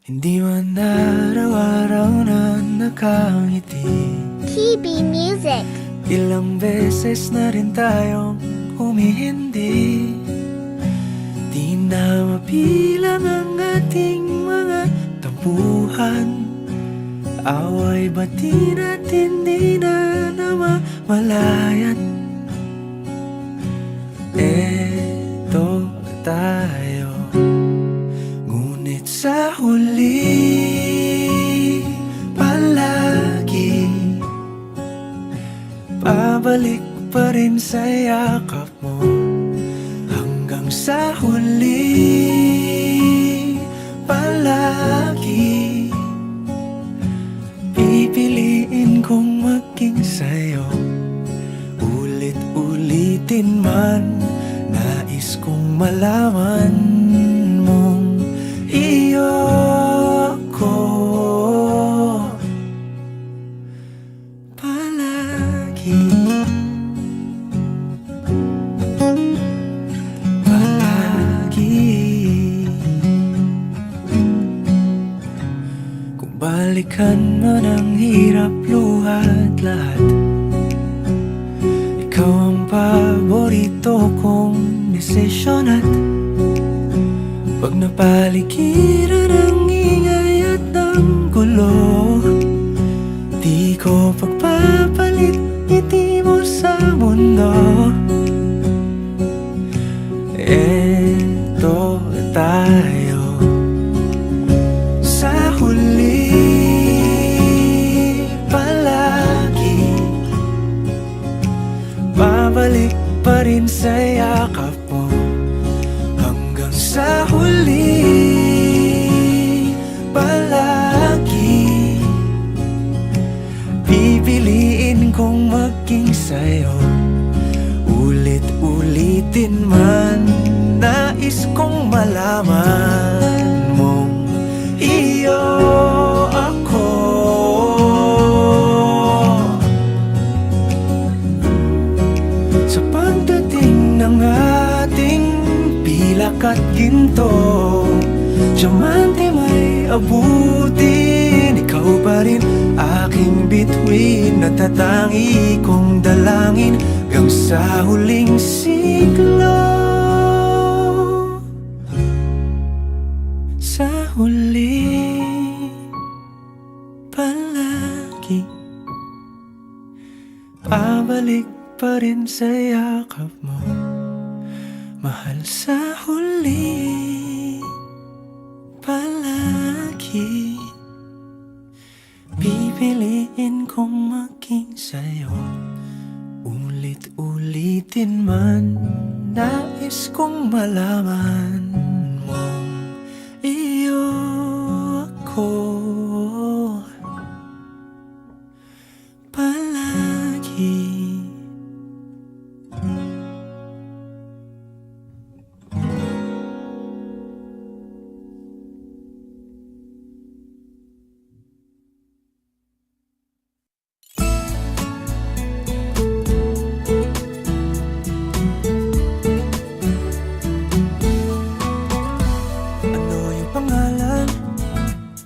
Hindi man araw-araw na nakangiti. KB Music. Ilang beses na rin tayong humihindi. Di na mabilang ang ating mga tampuhan. Away bati natin di na namamalayat. Eto tayo, ngunit sa huli palagi pabalik pa rin sa yakap mo. Hanggang sa huli palagi pipiliin kong maging sa'yo. Ulit-ulitin man, nais kong malaman mong iyo ako palagi. Kung balikan man ang hirap, luhat lahat, ikaw ang paborito kong desisyon. At pag napaligiran ang ingay at ang gulo, di ko pagpapalit ngiti mo sa mundo. Eto tayo sa huli palagi, babalik pa rin sa yakap mo. Hanggang sa huli palagi pipiliin kong maging sa'yo. Ulit-ulitin man, nais kong malaman mong iyo ako sa pagdating ng ating pilak at ginto. Diamante may abutin, ikaw pa rin aking bituin. Natatangi kong dalangin hanggang sa huling siglo. Sa huli palagi pabalik pa rin sa yakap mo, mahal. Sa huli palagi pipiliin kong maging sa'yo. Ulit-ulitin man, nais kong malaman mong iyo ako palagi.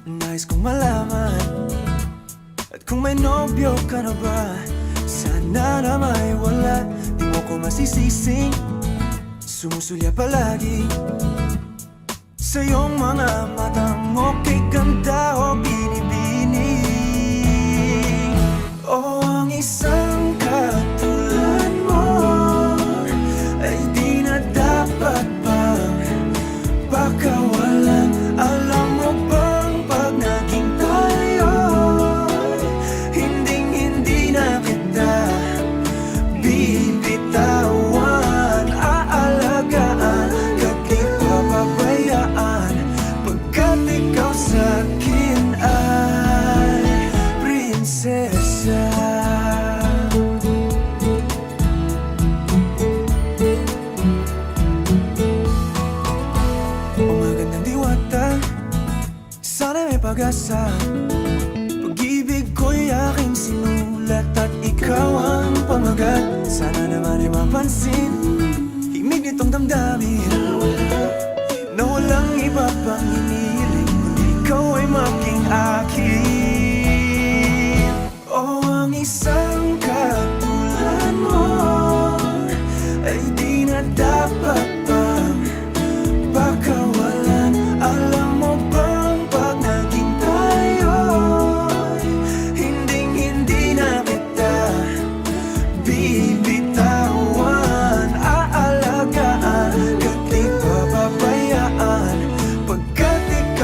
Nais kong malaman, at kung may nobyo ka na ba, sana na may wala. Di mo ko masisising sumusulya palagi sa iyong mga matang okay ganda o binibini. O ang isang katulad mo ay di na dapat pang baka walang alam mo ba. Sana may pag-asa, pag-ibig ko'y aking sinulat at ikaw ang pamagat. Sana naman ay mapansin himig nitong damdamin na walang iba pang hinihiling, kundi ikaw ay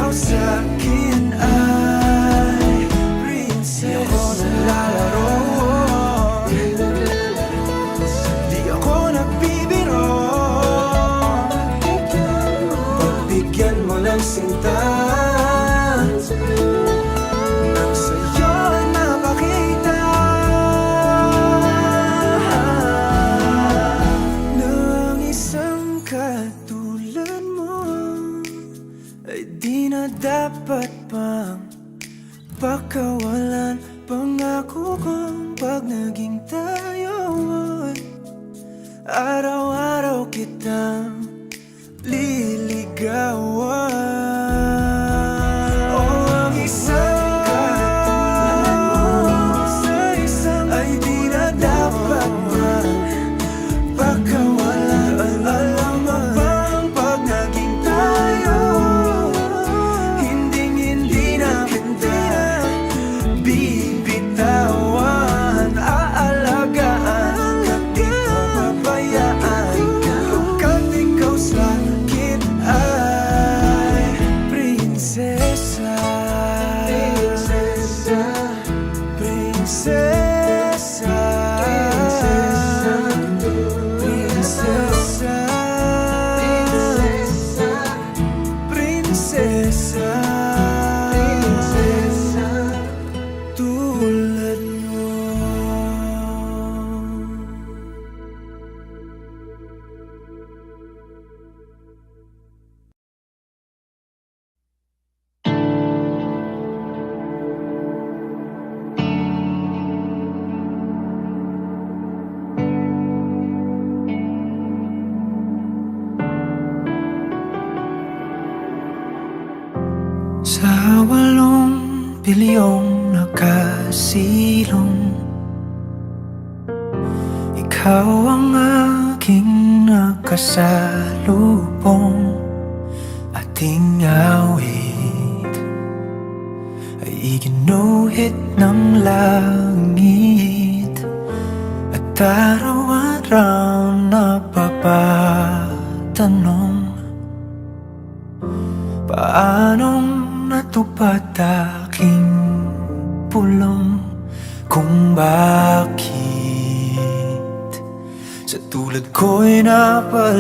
ikaw sa'kin ay princess. Di ako naglalaro, di ako nagbibiro. Pagbigyan mo ng sinta, nang sa'yo napakita ng isang katulad mo ay di na dapat pang pakawalan. Pangako kong pag naging tayo ay araw-araw kitang liligawan. Oh, ang isang katulad mo sa isang ay di na dapat pang pakawalan. Alam mo bang pag naging tayo, hinding-hindi na kita bibitawan. Aalagaan at di ko pabayaan, pagkat ikaw sa'kin ay prinsesa. Prinsesa, prinsesa, prinsesa, prinsesa, tulad mo. Sa 8 bilyong nakasilong, ikaw ang aking nakasalubong. Ating awit ay iginuhit ng langit, at araw-araw napapatanong, paanong natupad aking pulong, kung bakit sa tulad ko'y napalapit.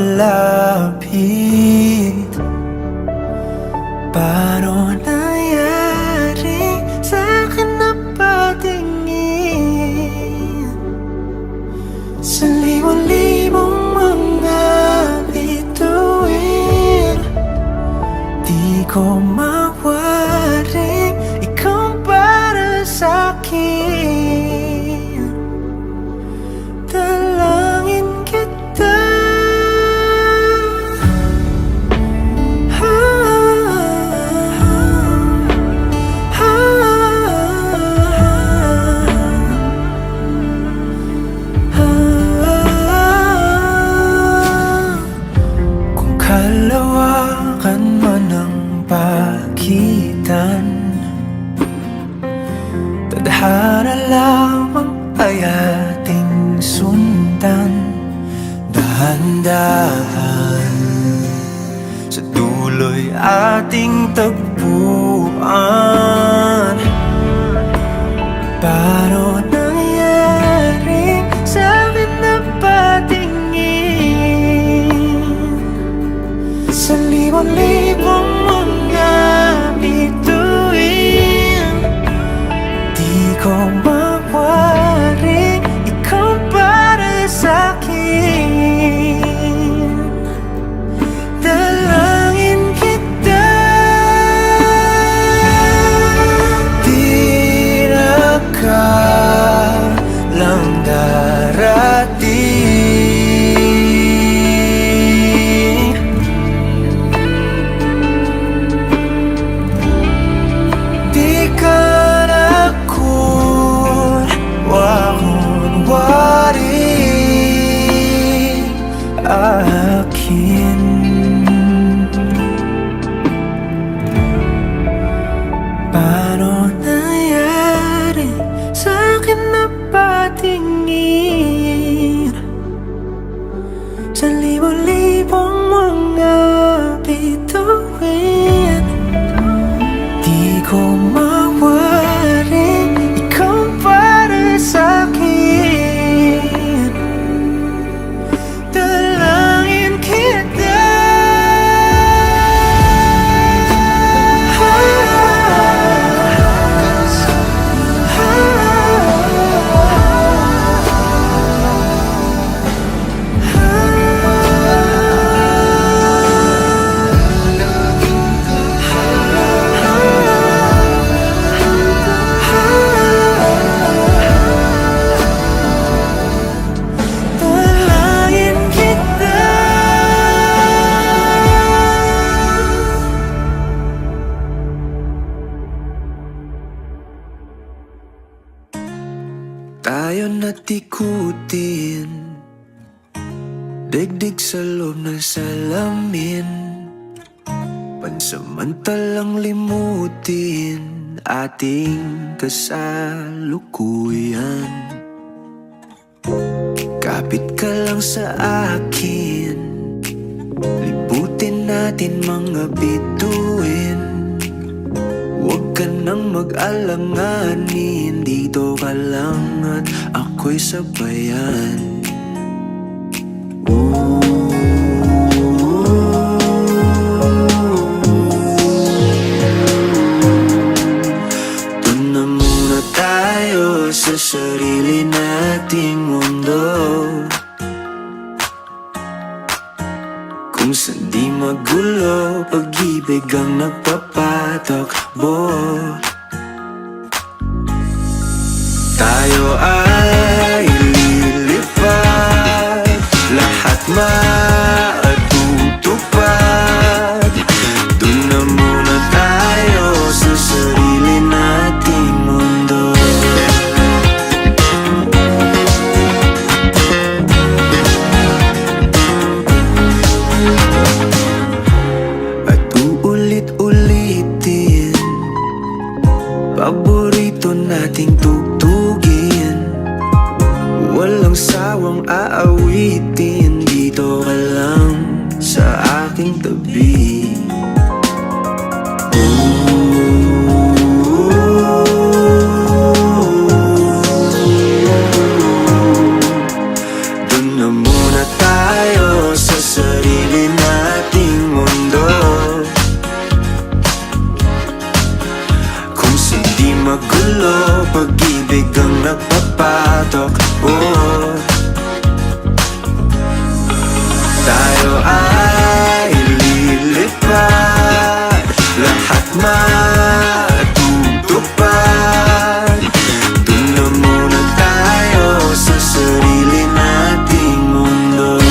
Paano nangyari sa'kin na patingin sa libo-libong mga bituin? Di ko mawaring ikaw para sa'kin, dalangin kita. Kung kalawakan man ang pagitan, tadhana lamang ay ating sundan. Dahan-dahan sa dulo'y ating tagpuan. Paano nangyari sa'kin na patingin sa libon-libong mga bituin? Di ko mawaring ikaw para sa'kin, dalangin kita. tayo natikutin, digdig sa loob ng salamin, pansamantalang limutin ating kasalukuyan. Kapit ka lang sa akin, libutin natin mga bituin. Huwag ka nang mag-alanganin, dito ka lang at ako'y sabayan. Doon na muna tayo sa sarili nating mundo, kung saan di magulo, pag-ibig ang nagpapatakbo. Tayo ay lilipad, lahat matutupad. Doon na muna tayo sa sarili nating mundo. At uulit-ulitin paborito nating tugtugin, walang sawang aawitin, dito ka lang sa aking tabi. Doon na muna tayo sa sarili nating mundo, kung hindi magulo, pag-ibig ang nagpapatakbo. Tayo ay lilipad, lahat matutupad. Doon na muna tayo sa sarili nating mundo.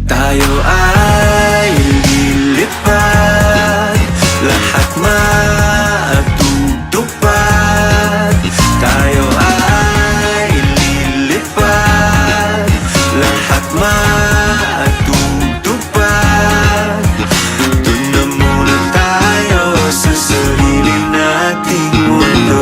Tayo ay lilipad, lahat matutupad. Tayo ay lilipad, lahat matutupad. Doon na muna tayo sa sarili nating mundo.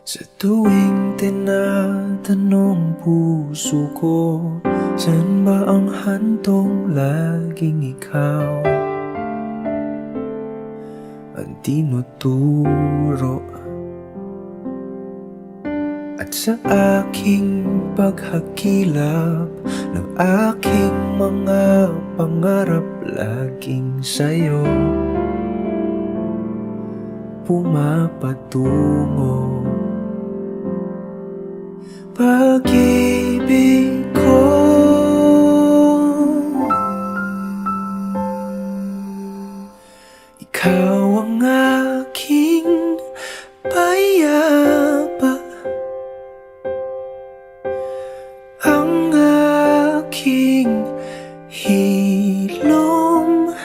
Sa tuwing tinatanong puso ko, saan ba ang hantong laging ikaw ang tinuturo? At sa aking paghakilap ng aking mga pangarap, laging sa'yo pumapatungo. Pag-ibig ko, ikaw ang aking payapa, ang aking hilom,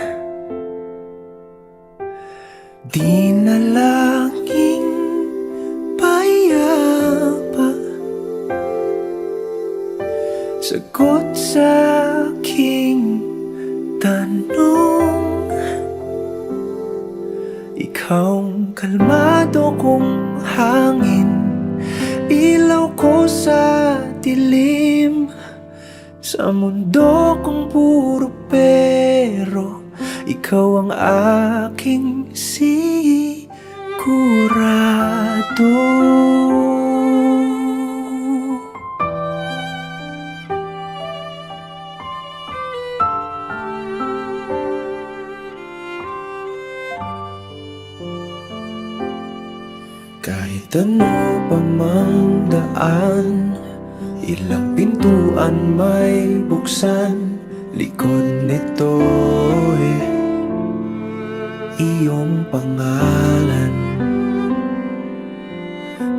di na laging payapa. Sagot sa aking tanong, ikaw ang kalmado kong hangin, ilaw ko sa dilim. Sa mundo kong puro pero, ikaw ang aking sigurado. Ano pa mang daan, ilang pintuan may buksan, likod nito'y iyong pangalan.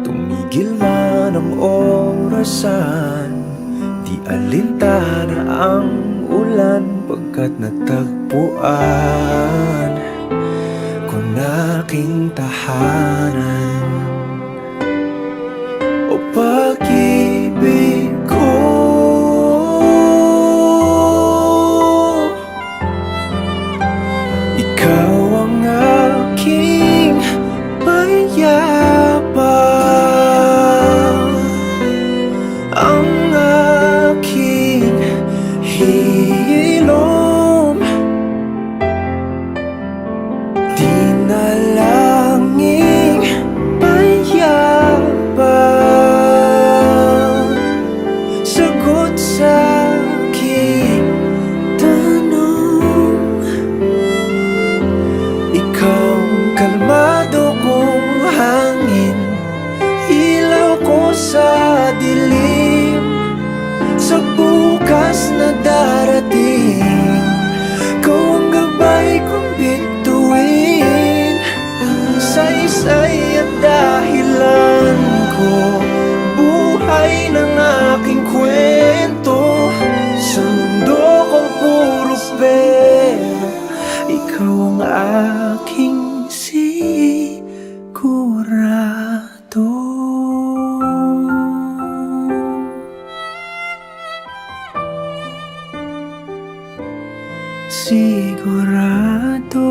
Tumigil man ang orasan, di alintana ang ulan, pagkat natagpuan ko na aking tahanan. O pag-ibig ko, ikaw ang aking mayabang, ang aking hilom, dinalangin mayabang, sagot sa aking tanong. Ikaw ang kalmado kong hangin, ilaw ko sa dilim, sa bukas na darating. Ikaw ang gabay kong bituin, saysay at dahilan ko, buhay ng aking kwento, sa mundo kong puro pera. Ikaw ang aking sigurado. Sigurado.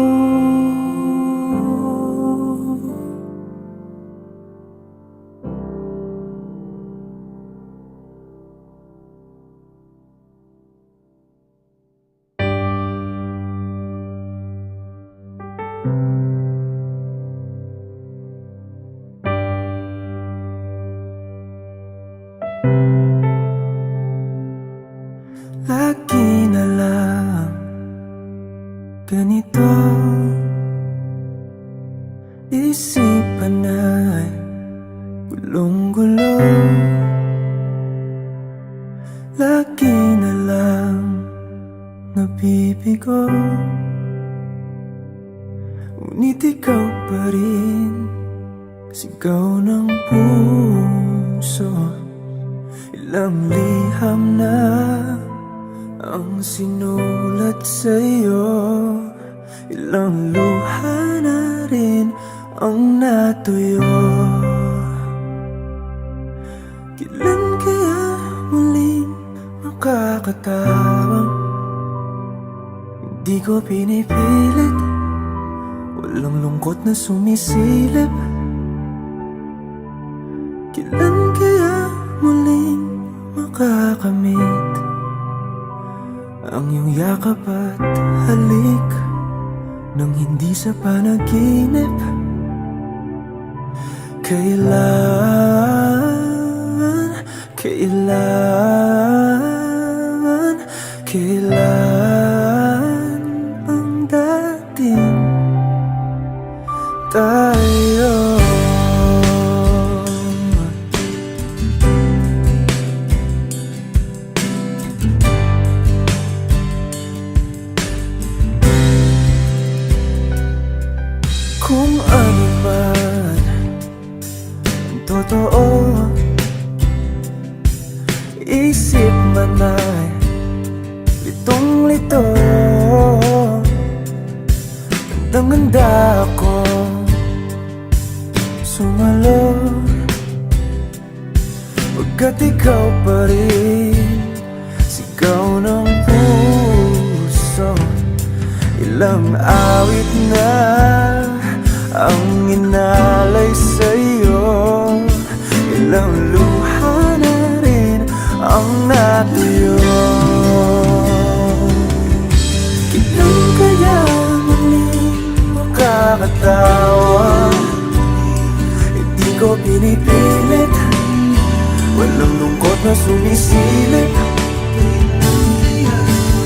Lagi na lang ganito, isipan ay gulong-gulo. Lagi na lang nabibigo, ngunit ikaw pa rin, sigaw ng puso. Ilang liham na ang sinulat sa'yo, ilang luha na rin ang natuyo. Kailan kaya muling makakatawang? Hindi ko pinipilit, walang lungkot na sumisilip. Kailan kaya muling makakamit ang iyong yakap at halik, nang hindi sa panaginip? Kailan ang dating tayo? Kung ano man ang totoo, isip man ay litong-lito. Gandang-ganda ako sumalo, pagkat ikaw pa rin, sigaw ng puso. Ilang awit na ang inalay sa'yo, ilang luha na rin ang natuyo. Kailan kaya muling makakatawa? Hindi ko pinipilit, walang lungkot na sumisilip.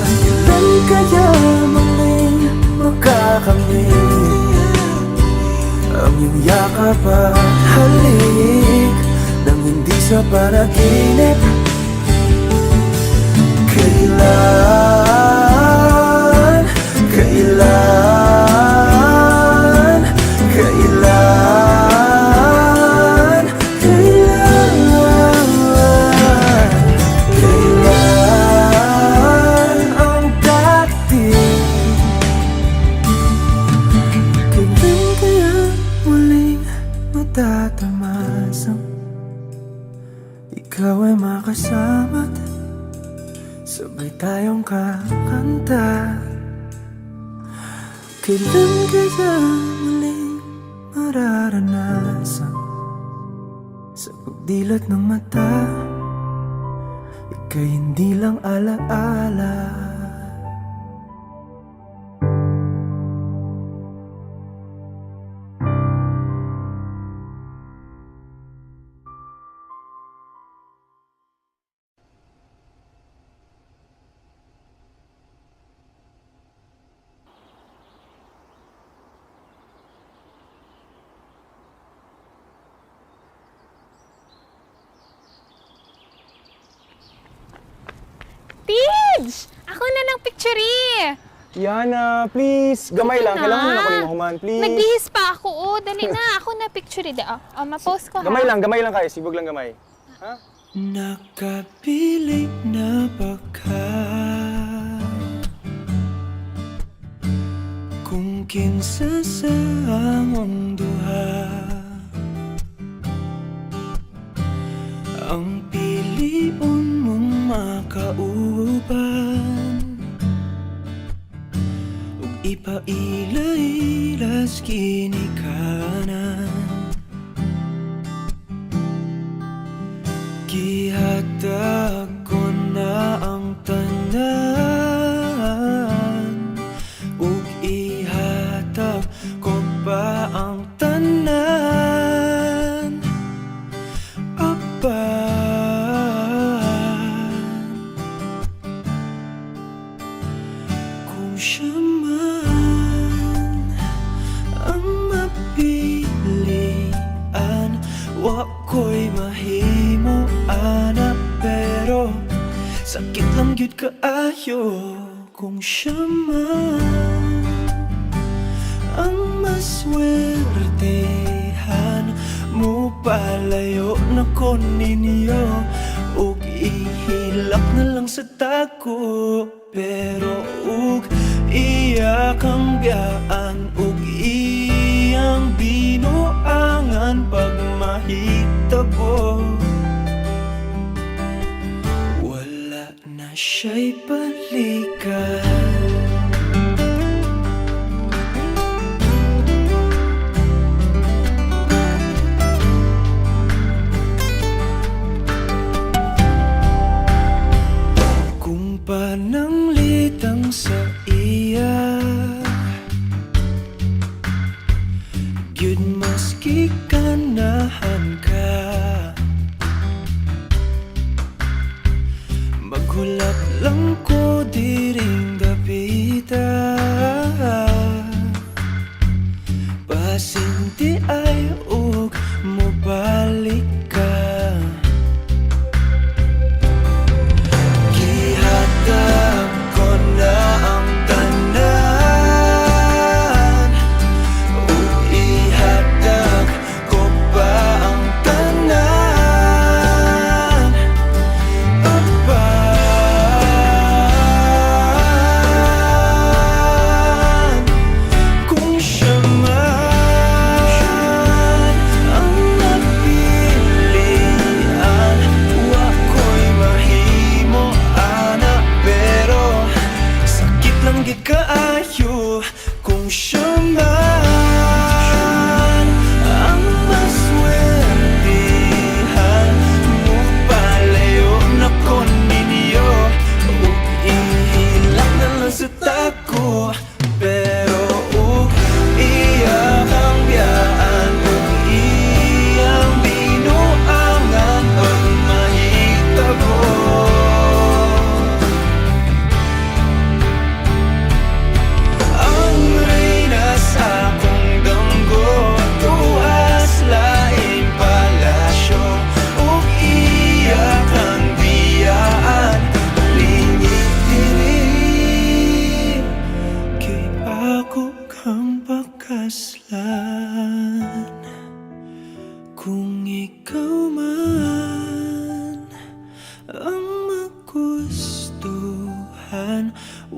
Kailan kaya muling makakamit ang iyong yakap at halik nang hindi sa panaginip. Kailan, kailan, kailan, kailan ang dati? Kailan kaya muling matatamasang ikaw ay makasama't sabay tayong kakanta? Kailan kaya muling mararanasan sa pagdilat ng mata ika'y hindi lang alaala? Tidge! Ako na ng picture Yana, please. Gamay lang. Kailangan mo na ako ni Mahuman, please. Nagbihis pa ako. Dali na. Ako na picture ma-post ko ha. Gamay lang kayo. Sibog lang gamay. Ha? Nakapiling na ba ka? Kung kinsa sa among duha ang piliun mong makauban ug ipailailas kinikanan. Gihatag ko na ang tanan ug ihatag ko pa ang tanan. Kung siya man ang mapilian, wa ko'y mahimo ana, pero sakit lang gyud kaayo kung siya man ang maswertehan. Mo palayo na ko ninyo ug ihilak na lang sa tako, pero ug iya kang biyaan ug iyang binuangan pag mahitabo. Wala na siya'y balikan. Pananglitang sa iya gyud maski kanahan ka, maghulat lang ko diri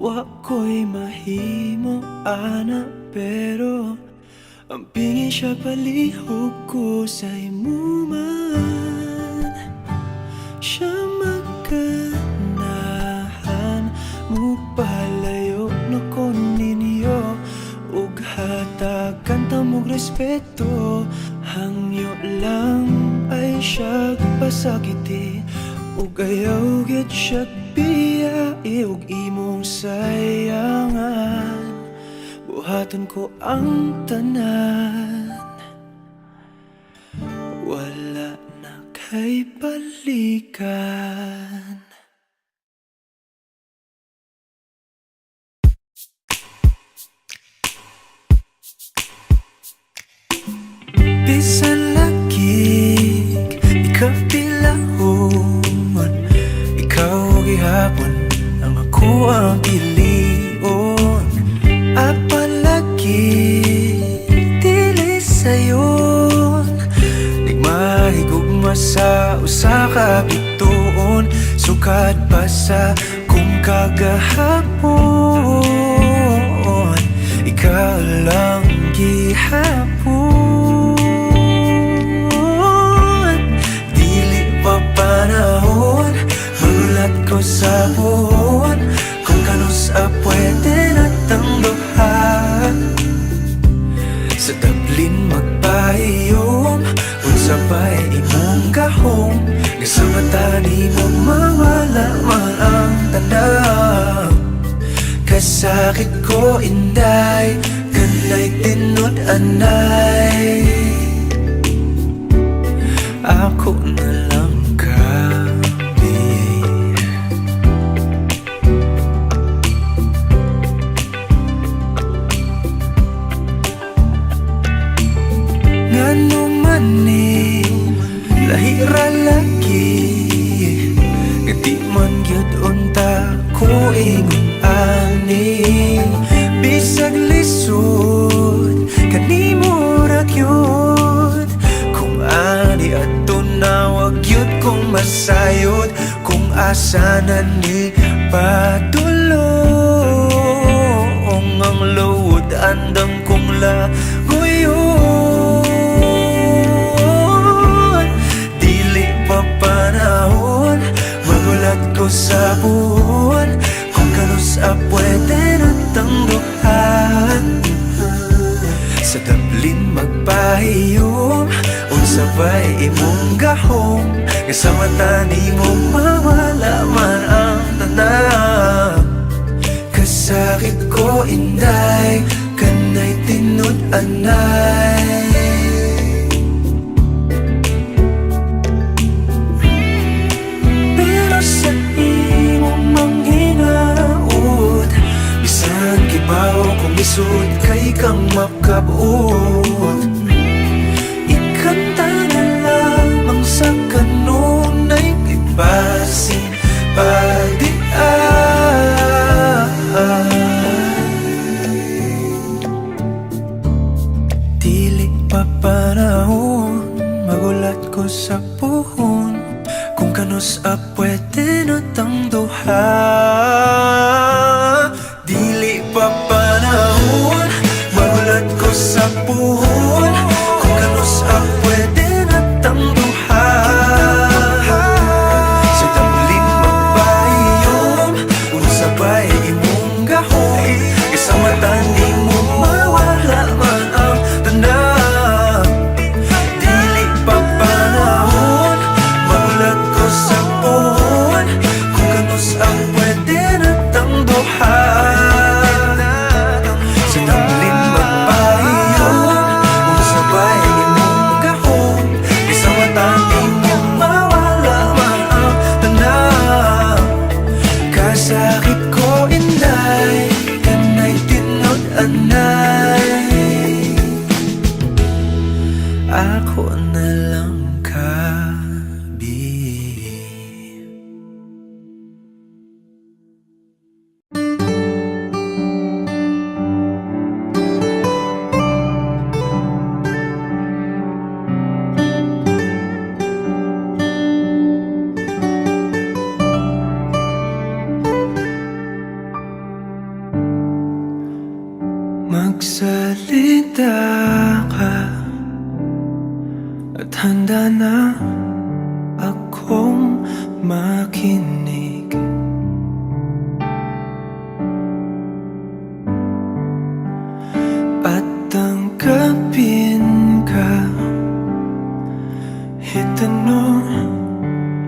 wa ko'y mahimo ana, pero ang pingin siya palihog ko sa imo man. Siya magkanahan mo palayo na ko ninyo, ug hatagan ta mog respeto. Hangyo lang ay siya pasakiti, ug ayaw gid siya biyai, ug imong sayangan. Buhaton ko ang tanan, wala na kay balikan. Bisan lagi ikaw pilahon, ikaw gihapon ang ako ang pilion. Apalagi dili sayon, di mahigugma sa usa ka bituon. Sukad pa sa kung kagahapon, ikaw lang gihapon. Dili pa panahon, magulat ko sa buhon, kung kanus pwede na tangduhan. Sa tablin magpahiyom, unsa ba'y imong gahom, nga sa mata ni mo mawala man ang tanaw. Kasakit ko inday, kanay tinod anay, ako na lang kami. Ngano man ni lahira lagi, nga di man gyud unta ko ingon ani. Bisag lisod kanimo ra gyud, kung ani adto na wag gyud kong masayod. Kung asa na ni padulong ang luod, andam kong laguyon. Dili pa panahon, magulat ko sa buwan, kung kanus pwede na tangduhan. Sa tablin magpahiyom, unsa ba'y imong gahom, nga sa mata ni mo mawala man ang tanan. Kasakit ko inday, kanay tinod anay. Pero sa imong manghinaot, bisan kibaw kung isod kay kang makabuot. Ikanta na lamang sa kanunay ibasin pagdian. Dili pa panahon, magulat ko sa puhon, kung kanus pwede na tangduhan. Dili pa panahon, magulat ko sa puhon, kung kanus pwede na tangduhan. Sa tablin magpahiyom, unsa ba'y imong gahom, isa mata ni mo mawala man ang tanan. Dili pa panahon, magulat ko sa puhon, kung kanus pwede na tangduhan. handa na akong makinig. At tanggapin ka, itanong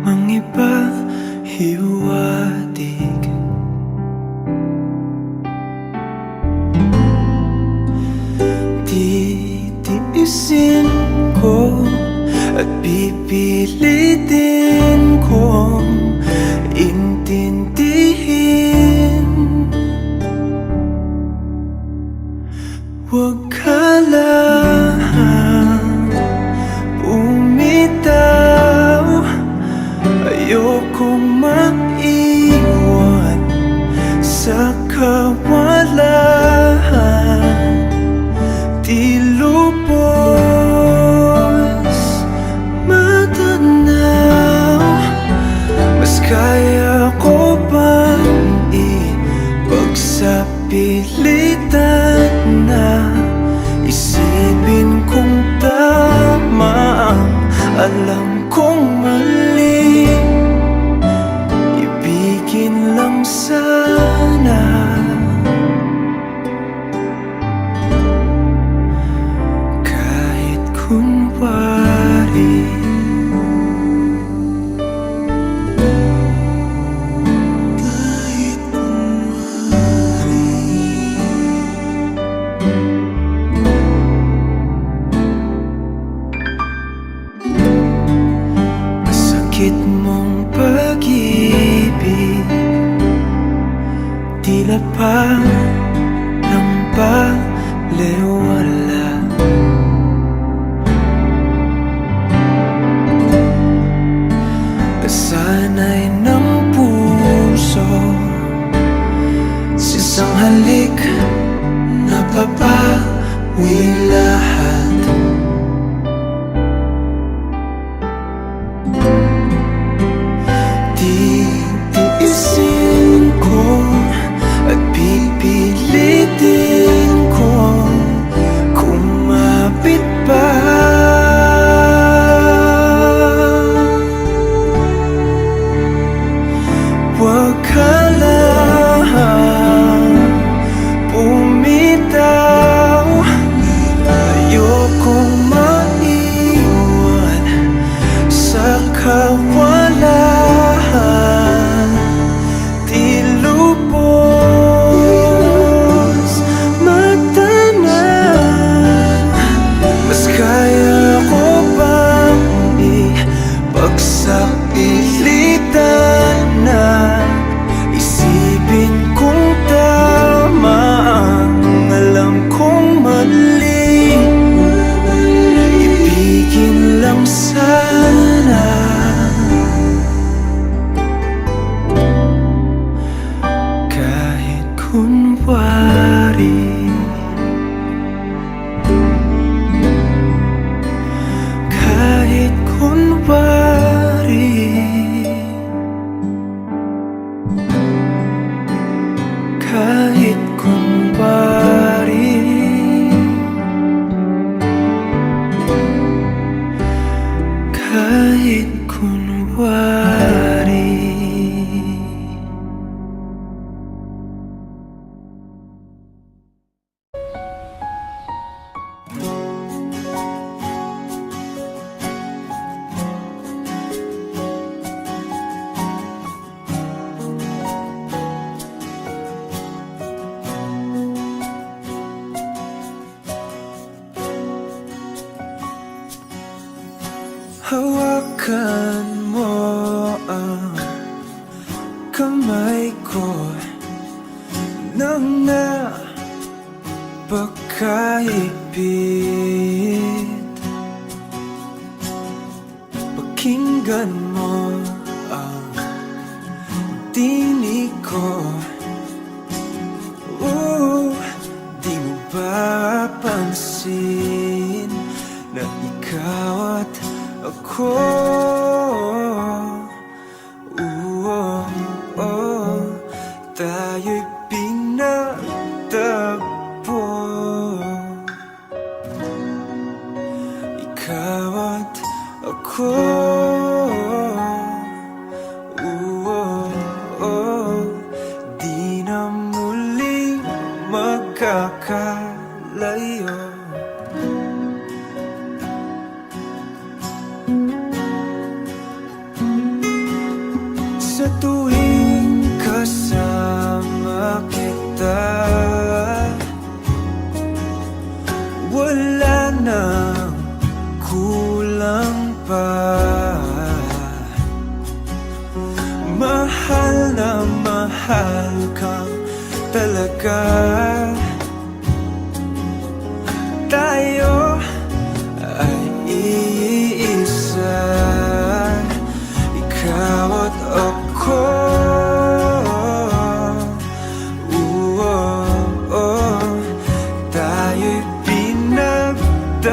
mang iba hiwatig. Titiisin ko at pipilitin kong intindihin. Huwag ka lang bumitaw, ayokong maiwan sa kawalan. Di lubos matanaw, mas kaya ko bang ipagsapilitan na isipin kung tama ang alam kong mali. Ibigin lang sana, kahit kunwari. Kahit kunwari. Masakit mong pag-ibig, tila pa ng balewala. Kasanay ng puso sa isang halik, napapawi lahat. Titiisin ko at pipilitin ko kumapit pa. Huwag ka lang bumitaw, ayokong maiwan sa kawalan. Di lubos matanaw, mas kaya ko bang ipagsapilitan na isipin kung tama ang alam kong mali. Ibigin lang sana, kahit kunwari. Kahit kunwari. Kahit kunwari. Kahit kunwari. Hawakan mo ang kamay ko nang napakaipit. Pakinggan mo ang tinig ko. Di mo ba pansin na ikaw at ako, tayo'y pinagtagpo. Ikaw at sa tuwing kasama kita. Wala nang kulang pa. Mahal na mahal kang talaga. Tayo ay iisa, ikaw at ako. Tayo'y pinagtagpo.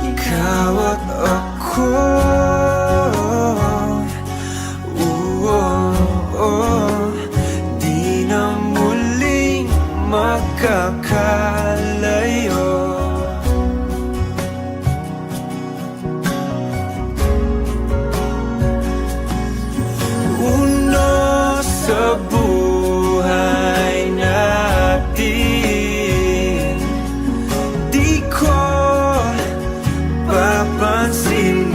Ikaw at ako. Di na muling magkakalayo. Uno sa buhay natin, di ko papansinin.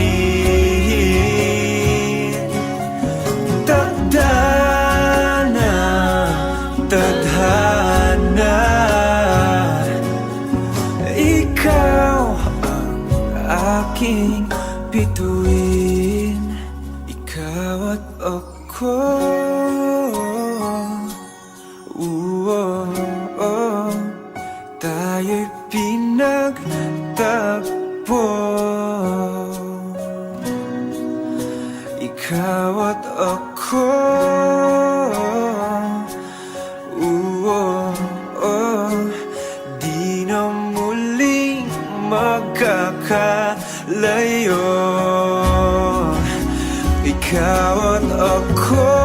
Tadhana, tadhana, ikaw ang aking bituin. Ikaw at ako. Tayo'y pinagtagpo. Ikaw at ako. Di na muling magkakalayo. Ikaw at ako.